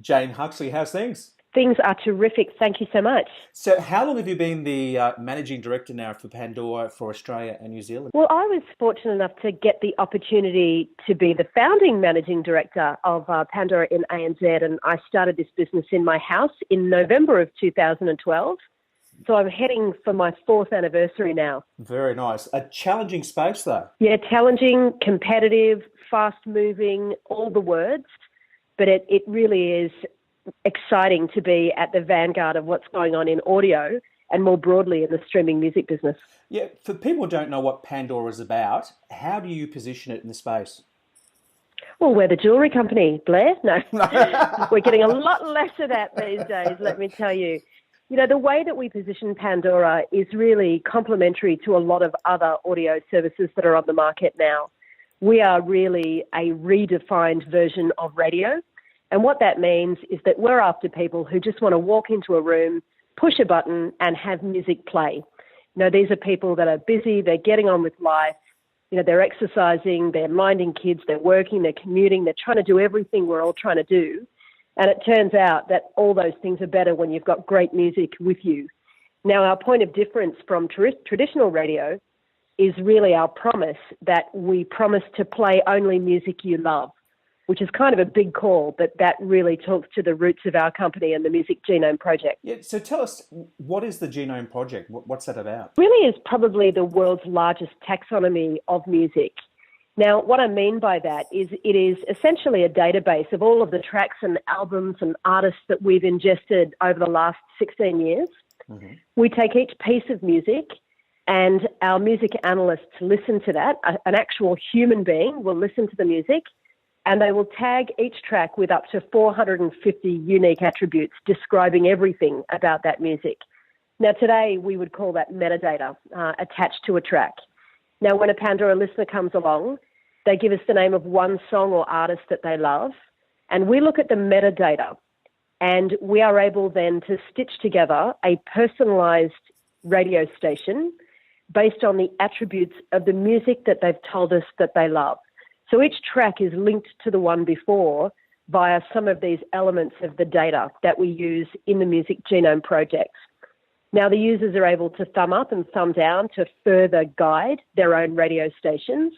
Jane Huxley, how's things? Things are terrific. Thank you so much. So, how long have you been the managing director now for Pandora for Australia and New Zealand? Well, I was fortunate enough to get the opportunity to be the founding managing director of Pandora in ANZ, and I started this business in my house in November of 2012. So I'm heading for my fourth anniversary now. Very nice. A challenging space, though. Yeah, challenging, competitive, fast-moving, all the words, but it really is exciting to be at the vanguard of what's going on in audio and more broadly in the streaming music business. Yeah, for people who don't know what Pandora is about, how do you position it in the space? Well, we're the jewellery company, Blair. No, we're getting a lot less of that these days, let me tell you. You know, the way that we position Pandora is really complementary to a lot of other audio services that are on the market now. We are really a redefined version of radio. And what that means is that we're after people who just want to walk into a room, push a button and have music play. You know, these are people that are busy, they're getting on with life, you know, they're exercising, they're minding kids, they're working, they're commuting, they're trying to do everything we're all trying to do. And it turns out that all those things are better when you've got great music with you. Now, our point of difference from traditional radio is really our promise that we promise to play only music you love, which is kind of a big call, but that really talks to the roots of our company and the Music Genome Project. Yeah, so tell us, what is the Genome Project? What's that about? Really is probably the world's largest taxonomy of music. Now, what I mean by that is it is essentially a database of all of the tracks and albums and artists that we've ingested over the last 16 years. Mm-hmm. We take each piece of music and our music analysts listen to that. An actual human being will listen to the music and they will tag each track with up to 450 unique attributes describing everything about that music. Now, today we would call that metadata attached to a track. Now, when a Pandora listener comes along, they give us the name of one song or artist that they love, and we look at the metadata, and we are able then to stitch together a personalised radio station based on the attributes of the music that they've told us that they love. So each track is linked to the one before via some of these elements of the data that we use in the Music Genome Project. Now, the users are able to thumb up and thumb down to further guide their own radio stations.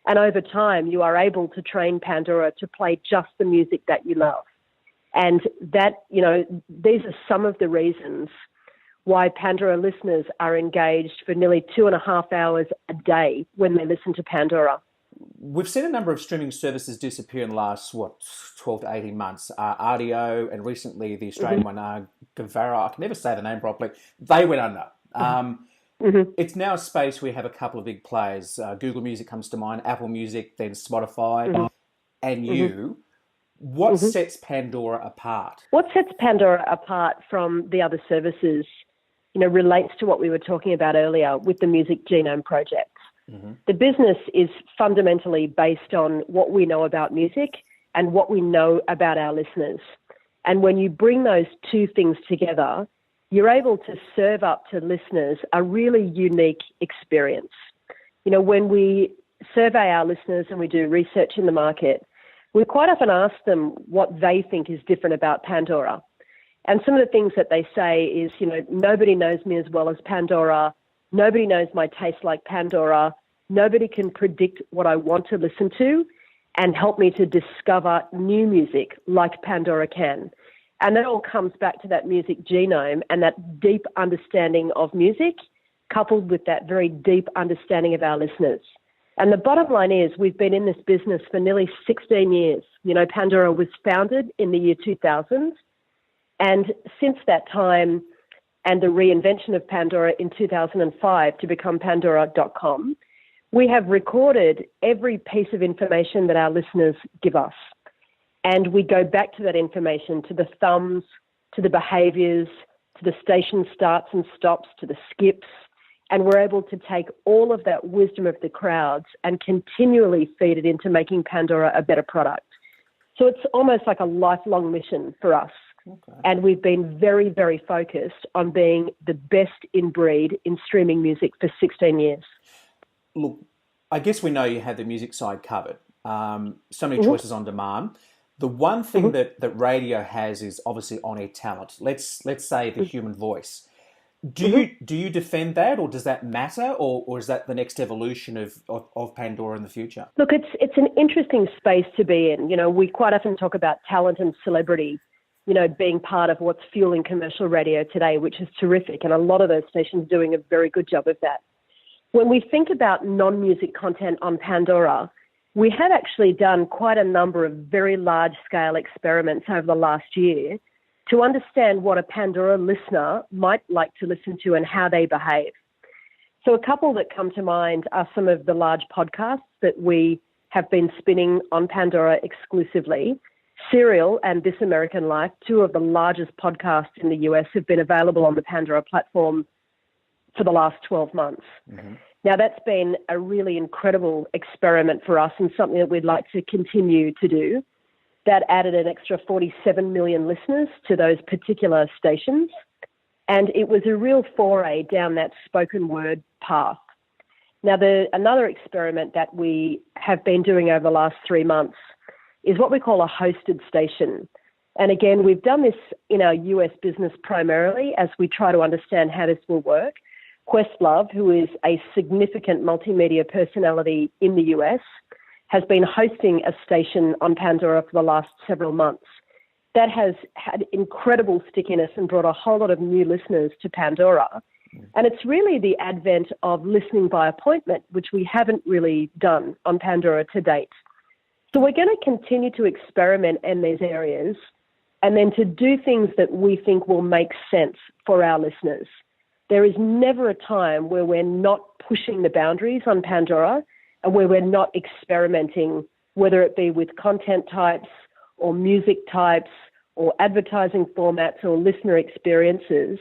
And over time, you are able to train Pandora to play just the music that you love. And that, you know, these are some of the reasons why Pandora listeners are engaged for nearly 2.5 hours a day when they listen to Pandora. We've seen a number of streaming services disappear in the last, 12 to 18 months. Rdio and recently the Australian one, Gavara, I can never say the name properly, they went under. It's now a space where we have a couple of big players. Google Music comes to mind, Apple Music, then Spotify, and you. What sets Pandora apart? What sets Pandora apart from the other services, you know, relates to what we were talking about earlier with the Music Genome Project. The business is fundamentally based on what we know about music and what we know about our listeners. And when you bring those two things together, you're able to serve up to listeners a really unique experience. You know, when we survey our listeners and we do research in the market, we quite often ask them what they think is different about Pandora. And some of the things that they say is, you know, nobody knows me as well as Pandora. Nobody knows my taste like Pandora. Nobody can predict what I want to listen to and help me to discover new music like Pandora can. And that all comes back to that music genome and that deep understanding of music, coupled with that very deep understanding of our listeners. And the bottom line is we've been in this business for nearly 16 years. You know, Pandora was founded in the year 2000. And since that time and the reinvention of Pandora in 2005 to become Pandora.com, we have recorded every piece of information that our listeners give us. And we go back to that information, to the thumbs, to the behaviours, to the station starts and stops, to the skips. And we're able to take all of that wisdom of the crowds and continually feed it into making Pandora a better product. So it's almost like a lifelong mission for us. Okay. And we've been very, very focused on being the best in breed in streaming music for 16 years. Look, I guess we know you have the music side covered. So many choices on demand. The one thing that radio has is obviously on-air talent. Let's say the human voice. Do you defend that, or does that matter, or is that the next evolution of Pandora in the future? Look, it's an interesting space to be in. We quite often talk about talent and celebrity, being part of what's fueling commercial radio today, which is terrific. And a lot of those stations are doing a very good job of that. When we think about non-music content on Pandora, we have actually done quite a number of very large-scale experiments over the last year to understand what a Pandora listener might like to listen to and how they behave. So a couple that come to mind are some of the large podcasts that we have been spinning on Pandora exclusively. Serial and This American Life, two of the largest podcasts in the US, have been available on the Pandora platform for the last 12 months. Mm-hmm. Now, that's been a really incredible experiment for us and something that we'd like to continue to do. That added an extra 47 million listeners to those particular stations. And it was a real foray down that spoken word path. Now, another experiment that we have been doing over the last 3 months is what we call a hosted station. And again, we've done this in our US business primarily as we try to understand how this will work. Questlove, who is a significant multimedia personality in the US, has been hosting a station on Pandora for the last several months. That has had incredible stickiness and brought a whole lot of new listeners to Pandora. And it's really the advent of listening by appointment, which we haven't really done on Pandora to date. So we're going to continue to experiment in these areas and then to do things that we think will make sense for our listeners. There is never a time where we're not pushing the boundaries on Pandora and where we're not experimenting, whether it be with content types or music types or advertising formats or listener experiences.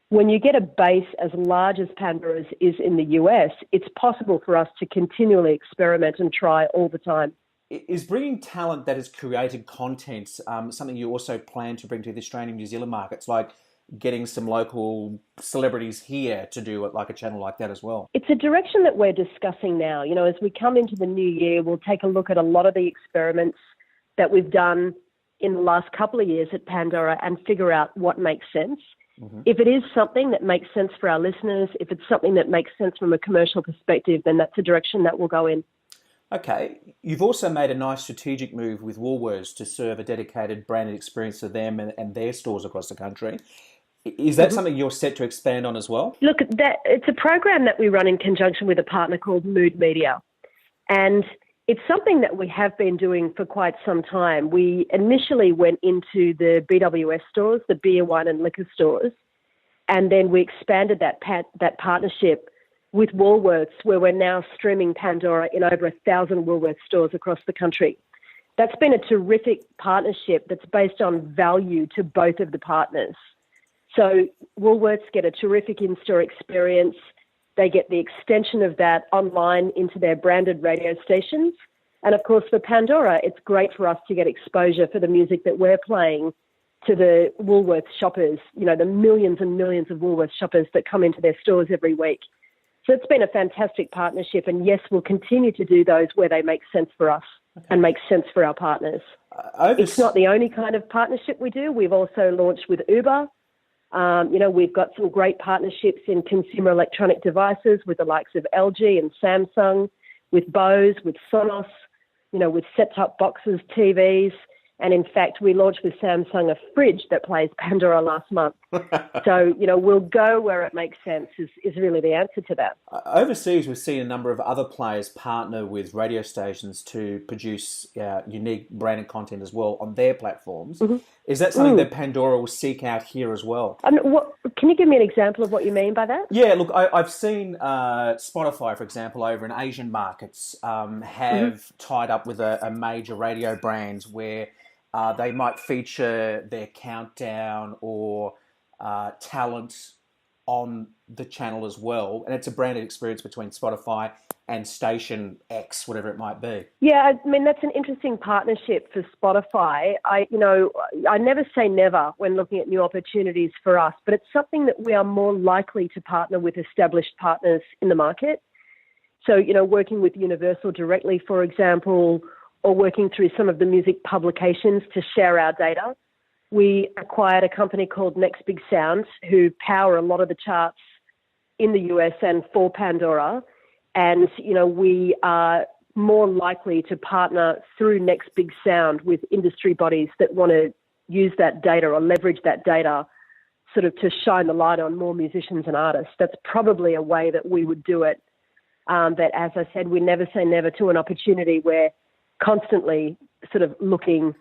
When you get a base as large as Pandora's is in the US, it's possible for us to continually experiment and try all the time. Is bringing talent that has created content something you also plan to bring to the Australian and New Zealand markets, like getting some local celebrities here to do it, like a channel like that as well? It's a direction that we're discussing now. As we come into the new year, we'll take a look at a lot of the experiments that we've done in the last couple of years at Pandora and figure out what makes sense. Mm-hmm. If it is something that makes sense for our listeners, if it's something that makes sense from a commercial perspective, then that's a direction that we'll go in. Okay. You've also made a nice strategic move with Woolworths to serve a dedicated branded experience for them and their stores across the country. Is that something you're set to expand on as well? Look, it's a program that we run in conjunction with a partner called Mood Media. And it's something that we have been doing for quite some time. We initially went into the BWS stores, the beer, wine and liquor stores, and then we expanded that partnership with Woolworths, where we're now streaming Pandora in over 1,000 Woolworths stores across the country. That's been a terrific partnership that's based on value to both of the partners. So Woolworths get a terrific in-store experience. They get the extension of that online into their branded radio stations. And of course, for Pandora, it's great for us to get exposure for the music that we're playing to the Woolworths shoppers, the millions and millions of Woolworths shoppers that come into their stores every week. So it's been a fantastic partnership. And yes, we'll continue to do those where they make sense for us and make sense for our partners. It's not the only kind of partnership we do. We've also launched with Uber. We've got some great partnerships in consumer electronic devices with the likes of LG and Samsung, with Bose, with Sonos, with set-top boxes, TVs. And in fact, we launched with Samsung a fridge that plays Pandora last month. So, we'll go where it makes sense is really the answer to that. Overseas, we've seen a number of other players partner with radio stations to produce unique branded content as well on their platforms. Mm-hmm. Is that something that Pandora will seek out here as well? Can you give me an example of what you mean by that? Yeah, look, I've seen Spotify, for example, over in Asian markets have tied up with a major radio brand where they might feature their countdown or talent on the channel as well. And it's a branded experience between Spotify and Station X, whatever it might be. Yeah, I mean, that's an interesting partnership for Spotify. I never say never when looking at new opportunities for us, but it's something that we are more likely to partner with established partners in the market. So, working with Universal directly, for example, or working through some of the music publications to share our data. We acquired a company called Next Big Sound, who power a lot of the charts in the US and for Pandora. And, we are more likely to partner through Next Big Sound with industry bodies that want to use that data or leverage that data sort of to shine the light on more musicians and artists. That's probably a way that we would do it. But as I said, we never say never to an opportunity. We're constantly sort of looking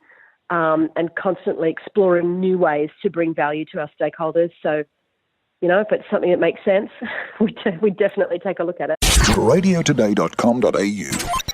and constantly exploring new ways to bring value to our stakeholders. So, if it's something that makes sense, we definitely take a look at it. radiotoday.com.au